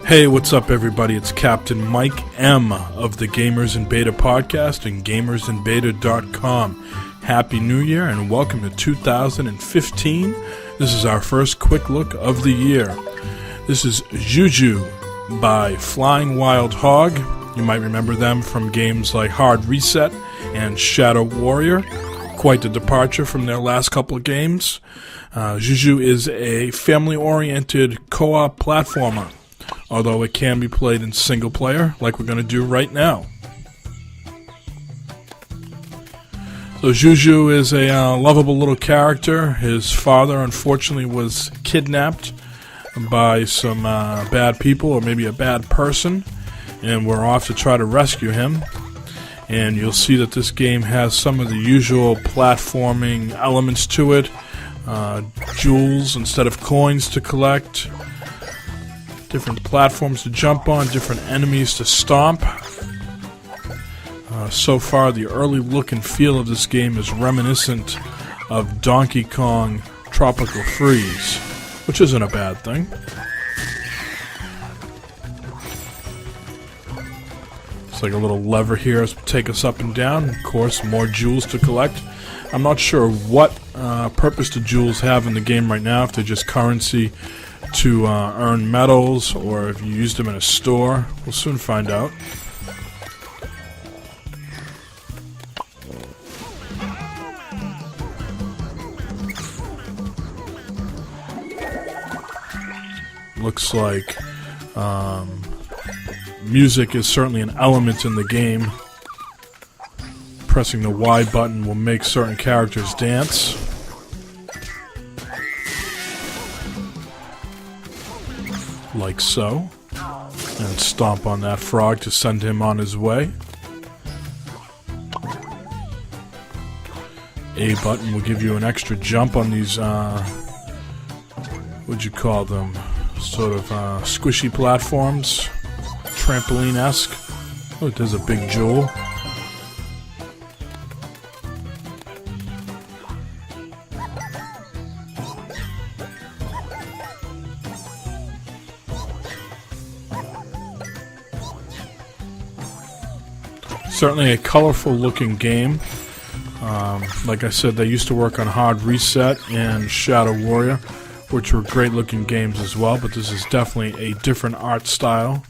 Hey, what's up, everybody? It's Captain Mike M. of the Gamers in Beta podcast and gamersinbeta.com. Happy New Year and welcome to 2015. This is our first quick look of the year. This is JuJu by Flying Wild Hog. You might remember them from games like Hard Reset and Shadow Warrior. Quite the departure from their last couple of games. JuJu is a family-oriented co-op platformer, although it can be played in single player, like we're going to do right now. So JuJu is a lovable little character. His father, unfortunately, was kidnapped by some bad people, or maybe a bad person, and we're off to try to rescue him. And you'll see that this game has some of the usual platforming elements to it. Jewels instead of coins to collect, different platforms to jump on, different enemies to stomp. So far, the early look and feel of this game is reminiscent of Donkey Kong Tropical Freeze, which isn't a bad thing. It's like a little lever here to take us up and down. Of course, more jewels to collect. I'm not sure what purpose the jewels have in the game right now, if they're just currency to earn medals, or if you use them in a store. We'll soon find out. Looks like music is certainly an element in the game. Pressing the Y button will make certain characters dance. Like so. And stomp on that frog to send him on his way. A button will give you an extra jump on these, what'd you call them? Sort of squishy platforms. Trampoline-esque. Oh, there's a big jewel. Certainly a colorful looking game. Like I said, they used to work on Hard Reset and Shadow Warrior, which were great looking games as well, but this is definitely a different art style.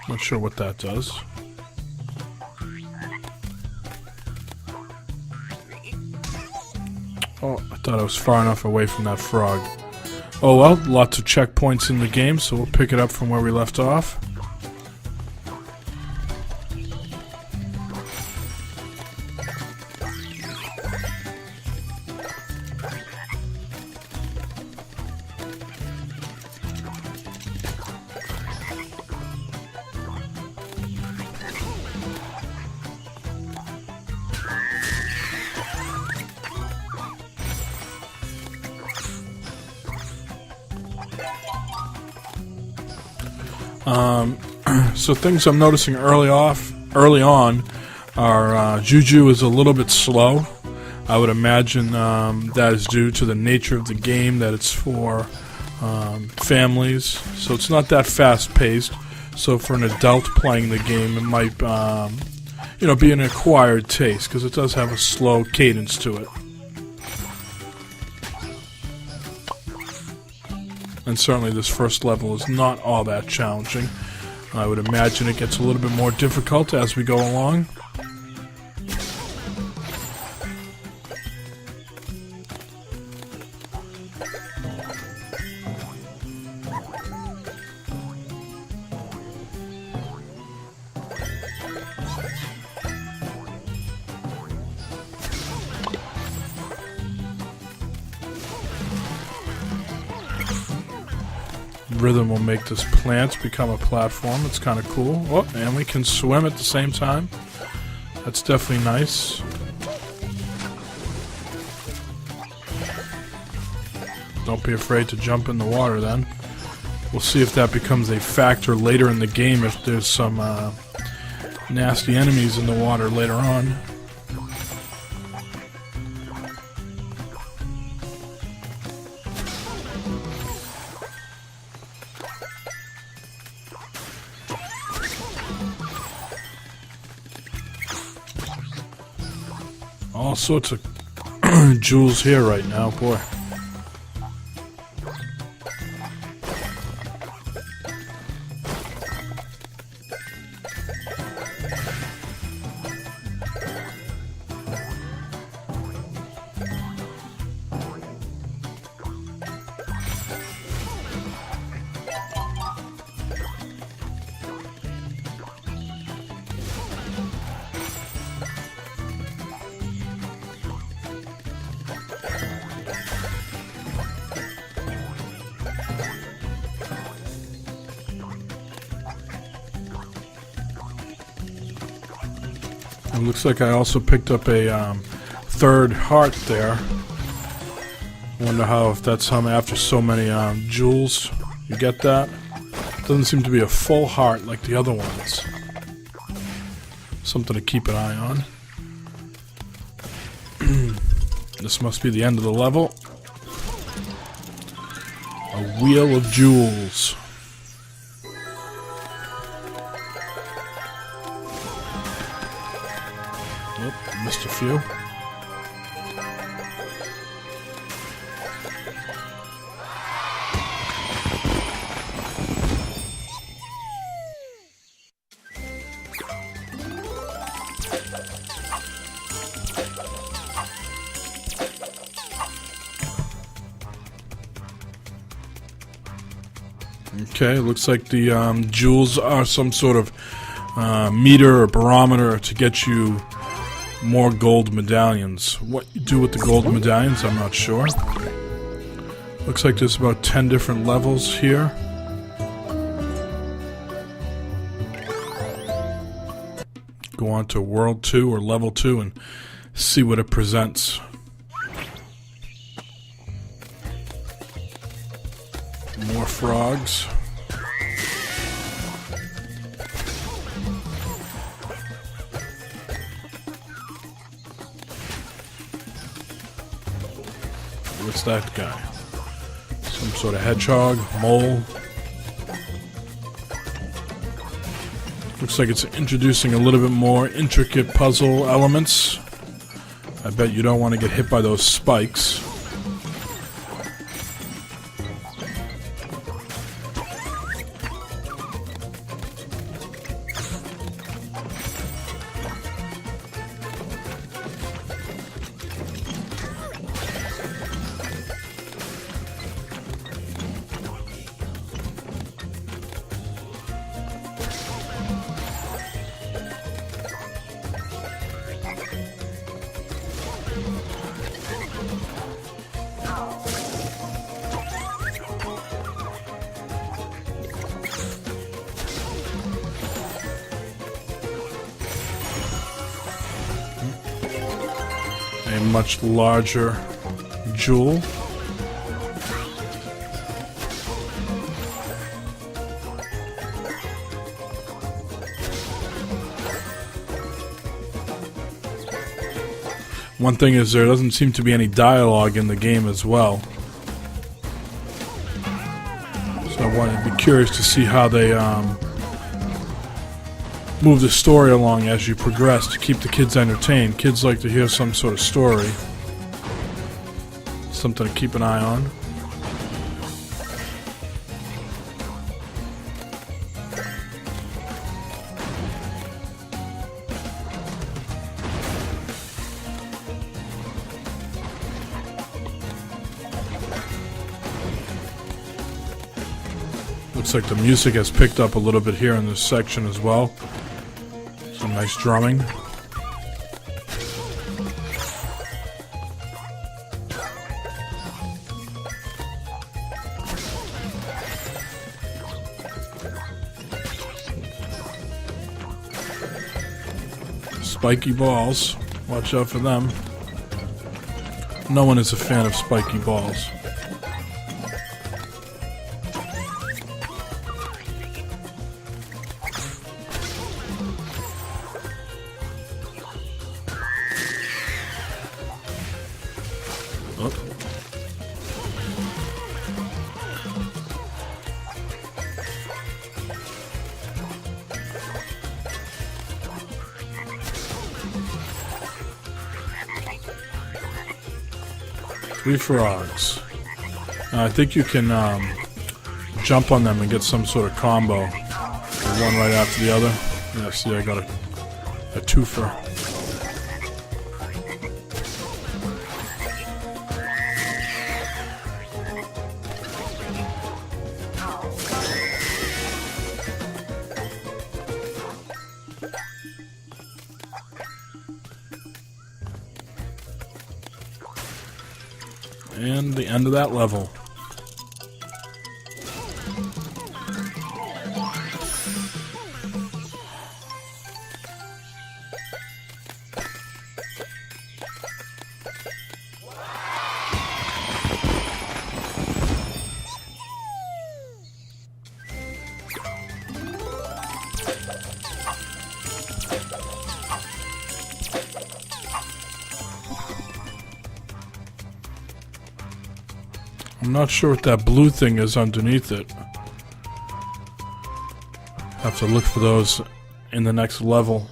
Not sure what that does. Oh, I thought I was far enough away from that frog. Oh well, lots of checkpoints in the game, so we'll pick it up from where we left off. So things I'm noticing early on are JuJu is a little bit slow. I would imagine that is due to the nature of the game, that it's for families, so it's not that fast-paced. So for an adult playing the game, it might be an acquired taste, because it does have a slow cadence to it. And certainly this first level is not all that challenging. I would imagine it gets a little bit more difficult as we go along. Rhythm will make this plant become a platform. It's kind of cool. Oh, and we can swim at the same time. That's definitely nice. Don't be afraid to jump in the water then. We'll see if that becomes a factor later in the game, if there's some nasty enemies in the water later on. All sorts of jewels here right now, boy. It looks like I also picked up a third heart there. Wonder how, if that's how after so many jewels you get that. Doesn't seem to be a full heart like the other ones. Something to keep an eye on. This must be the end of the level. A wheel of jewels. Oop, missed a few. Okay, looks like the jewels are some sort of meter or barometer to get you more gold medallions. What you do with the gold medallions, I'm not sure. Looks like there's about 10 different levels here. Go on to World 2 or Level 2 and see what it presents. More frogs. What's that guy? Some sort of hedgehog, mole. Looks like it's introducing a little bit more intricate puzzle elements. I bet you don't want to get hit by those spikes. A much larger jewel. One thing is there doesn't seem to be any dialogue in the game as well. So I wanted to be curious to see how they move the story along as you progress to keep the kids entertained. Kids like to hear some sort of story. Something to keep an eye on. Looks like the music has picked up a little bit here in this section as well. Some nice drumming. Spiky balls. Watch out for them. No one is a fan of spiky balls. 3 frogs. I think you can jump on them and get some sort of combo. One right after the other. Yeah, see, I got a twofer. And the end of that level. I'm not sure what that blue thing is underneath it. Have to look for those in the next level.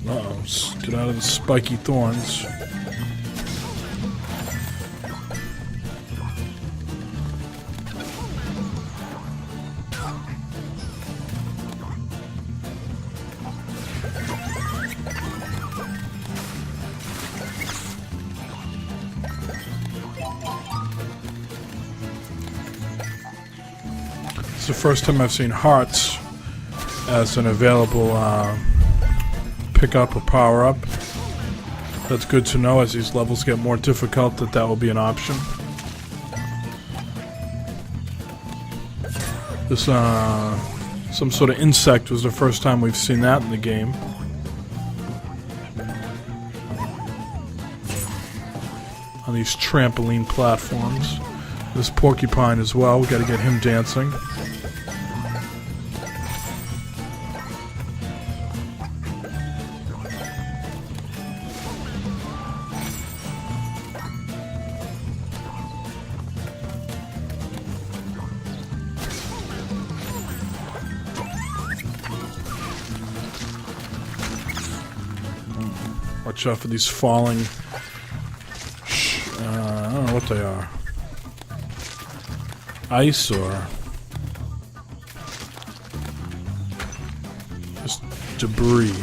Uh-oh, get out of the spiky thorns. It's the first time I've seen hearts as an available pick up or power up. That's good to know as these levels get more difficult that will be an option. This some sort of insect was the first time we've seen that in the game. On these trampoline platforms. This porcupine as well, we gotta get him dancing. Watch out for these falling, I don't know what they are. Ice or just debris.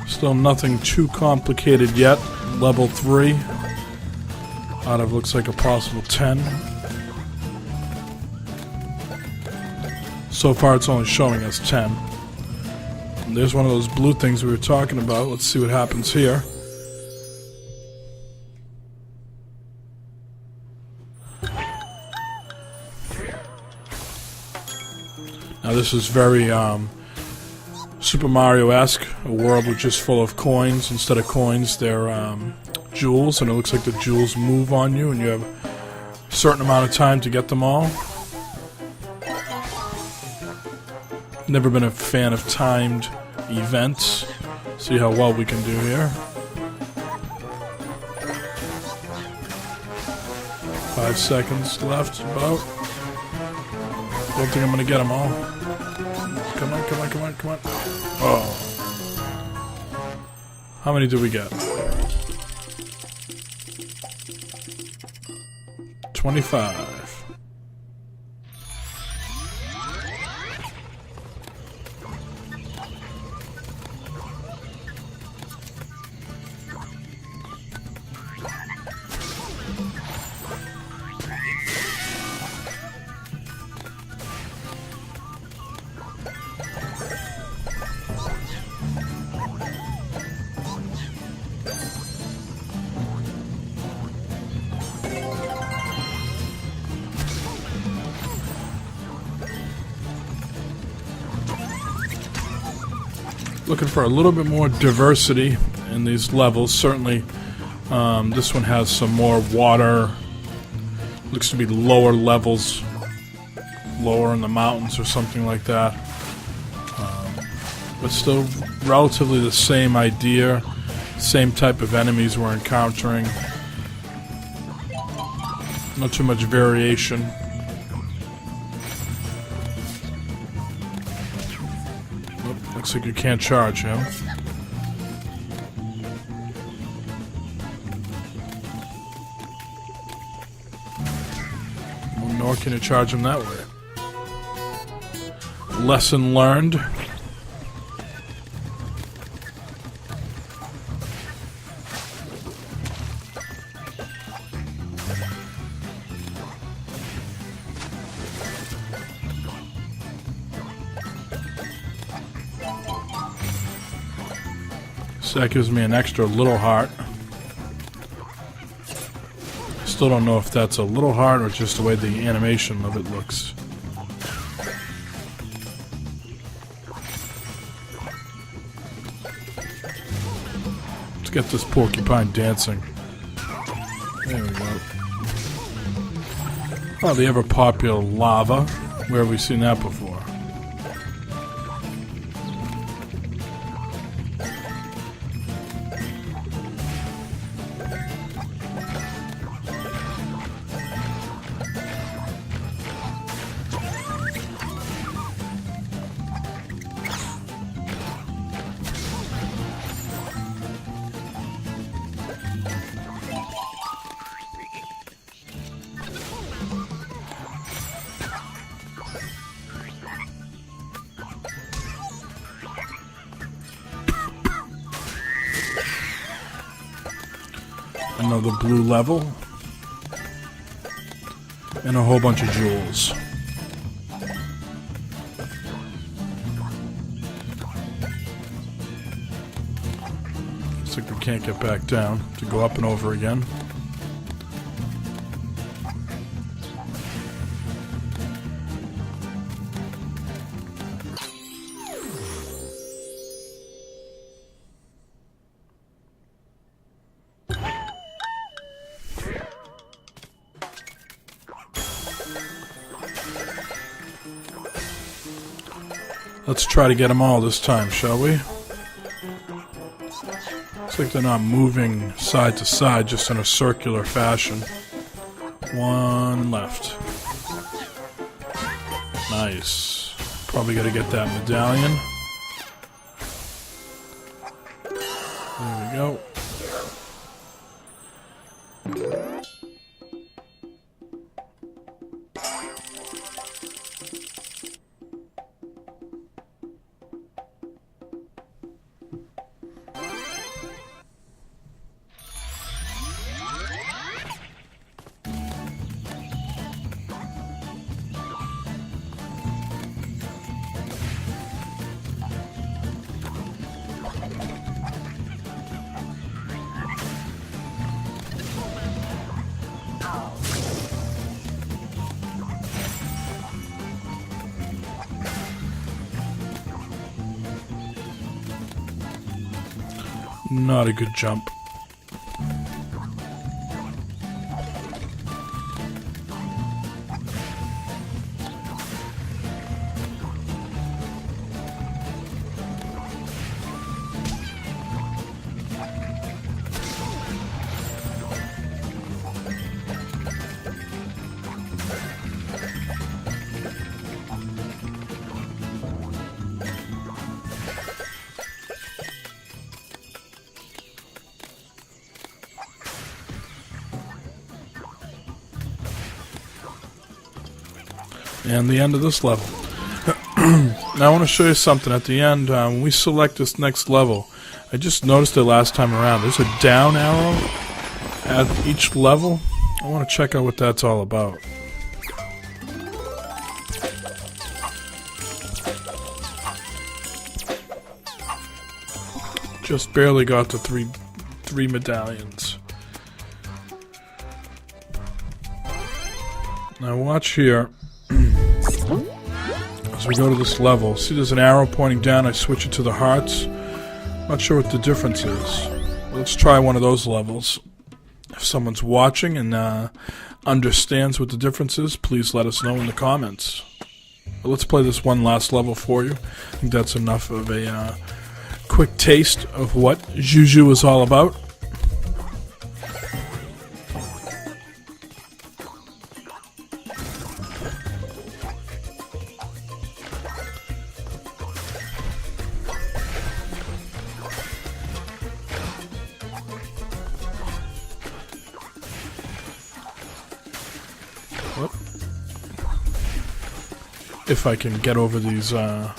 Still nothing too complicated yet. Level 3 out of looks like a possible 10. So far it's only showing us 10. And there's one of those blue things we were talking about. Let's see what happens here. Now this is very Super Mario-esque, a world which is full of coins. Instead of coins, they're jewels, and it looks like the jewels move on you, and you have a certain amount of time to get them all. Never been a fan of timed events. See how well we can do here. 5 seconds left, about. Don't think I'm gonna get them all. Come on, come on, come on, come on. Oh. How many did we get? 25. Looking for a little bit more diversity in these levels. Certainly, this one has some more water. Looks to be lower levels, lower in the mountains or something like that. But still relatively the same idea, same type of enemies we're encountering. Not too much variation. Oh, looks like you can't charge him. Well, nor can you charge him that way. Lesson learned. So that gives me an extra little heart. Still don't know if that's a little heart or just the way the animation of it looks. Let's get this porcupine dancing. There we go. Oh, the ever popular lava. Where have we seen that before? Another blue level. And a whole bunch of jewels. Looks like we can't get back down to go up and over again. Let's try to get them all this time, shall we? Looks like they're not moving side to side, just in a circular fashion. One left. Nice. Probably gotta get that medallion. There we go. Not a good jump. And the end of this level. Now I want to show you something at the end. When we select this next level, I just noticed it last time around. There's a down arrow at each level. I want to check out what that's all about. Just barely got to three medallions. Now watch here. As we go to this level, see there's an arrow pointing down. I switch it to the hearts. Not sure what the difference is. Let's try one of those levels. If someone's watching and understands what the difference is, please let us know in the comments. But let's play this one last level for you. I think that's enough of a quick taste of what JuJu is all about. If I can get over these, I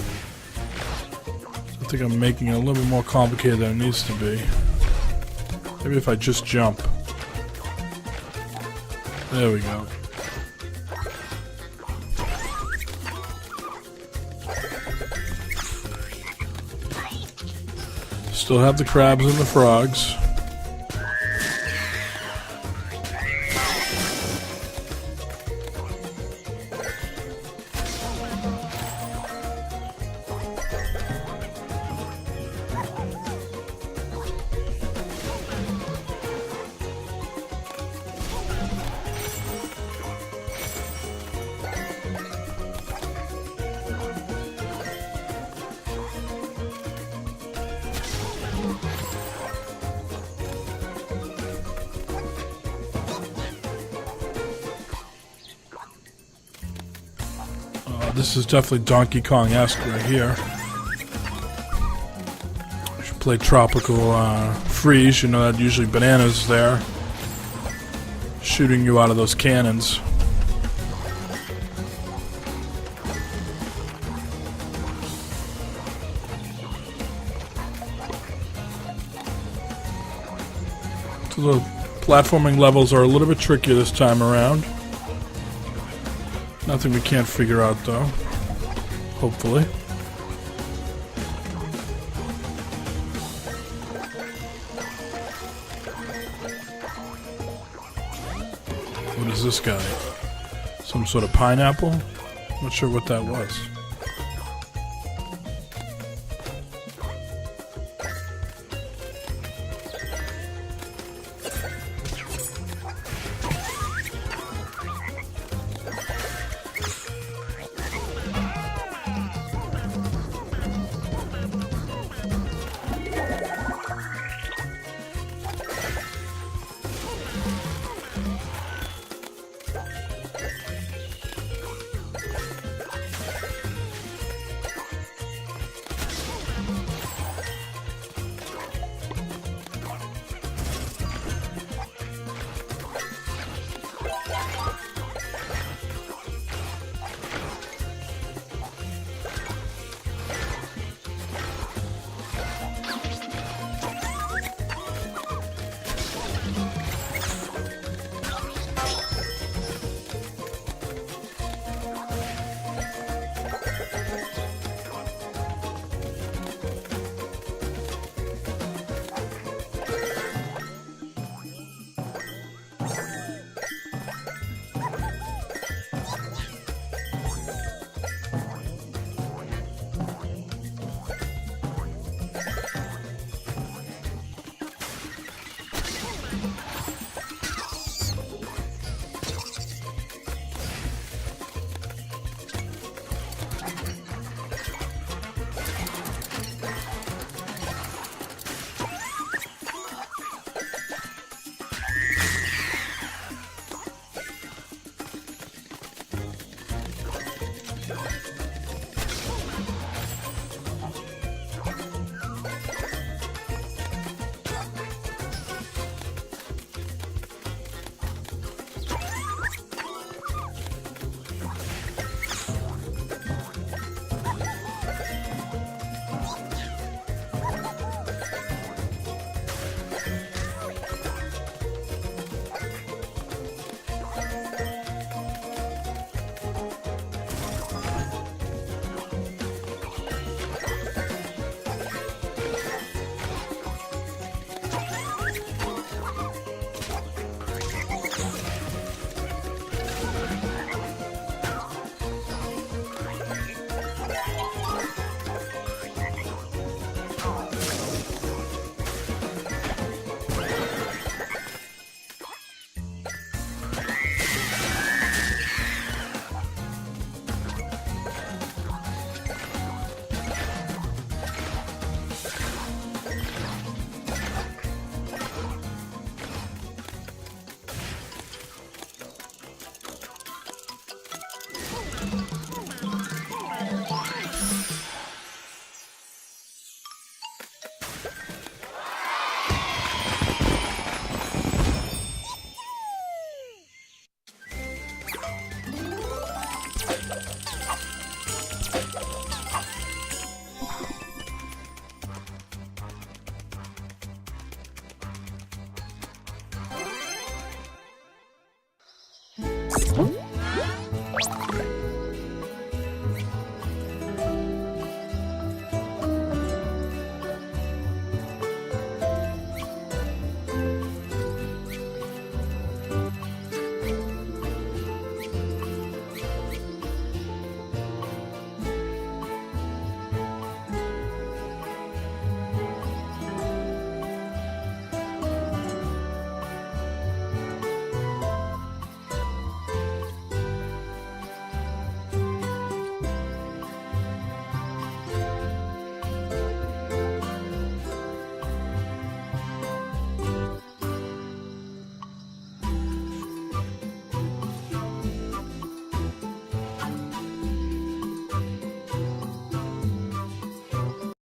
think I'm making it a little bit more complicated than it needs to be. Maybe if I just jump. There we go. Still have the crabs and the frogs. This is definitely Donkey Kong-esque right here. You should play Tropical Freeze. You know that usually bananas there, shooting you out of those cannons. So the platforming levels are a little bit trickier this time around. Nothing we can't figure out, though. Hopefully. What is this guy? Some sort of pineapple? Not sure what that was.